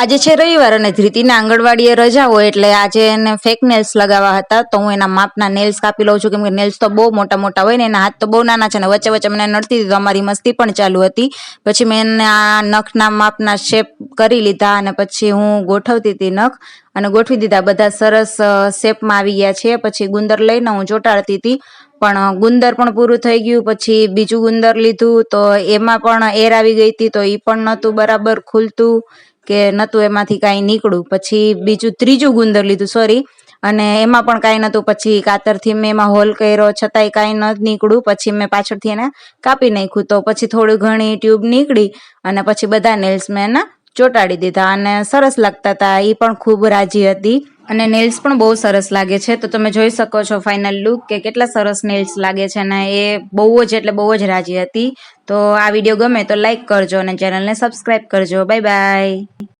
આજે છે રવિવાર અને ધ્રિતિને આંગણવાડીએ રજા હોય એટલે આજે એને ફેક નેલ્સ લગાવવા હતા. તો હું એના માપના નેલ્સ કાપી લઉં છું, કેમ કે નેલ્સ તો બહુ મોટા મોટા હોય ને, એના હાથ તો બહુ નાના છે ને વચ્ચે વચ્ચે મને નડતી હતી તો અમારી મસ્તી પણ ચાલુ હતી. પછી મેં એને આ નખના માપના શેપ કરી લીધા અને પછી હું ગોઠવતી હતી નખ અને ગોઠવી દીધા. બધા સરસ શેપમાં આવી ગયા છે. પછી ગુંદર લઈને હું ચોંટાડતી હતી પણ ગુંદર પણ પૂરું થઈ ગયું. પછી બીજું ગુંદર લીધું તો એમાં પણ એર આવી ગઈ હતી, તો એ પણ નહોતું બરાબર ખુલતું કે નહોતું એમાંથી કાંઈ નીકળ્યું. પછી બીજું ત્રીજું ગુંદર લીધું સોરી, અને એમાં પણ કાંઈ નહોતું. પછી કાતરથી મેં એમાં હોલ કર્યો છતાંય કાંઈ ન નીકળ્યું. પછી મેં પાછળથી એને કાપી નાખ્યું તો પછી થોડી ઘણી ટ્યુબ નીકળી અને પછી બધા નેલ્સ મેં એને ચોંટાડી દીધા અને સરસ લાગતા હતા. એ પણ ખૂબ રાજી હતી અને નેલ્સ પણ બહુ સરસ લાગે છે. તો તમે જોઈ શકો છો ફાઇનલ લુક કે કેટલા સરસ નેલ્સ લાગે છે અને એ બહુ જ એટલે બહુ જ રાજી હતી. તો આ વિડીયો ગમે તો લાઈક કરજો અને ચેનલને સબસ્ક્રાઈબ કરજો. Bye bye.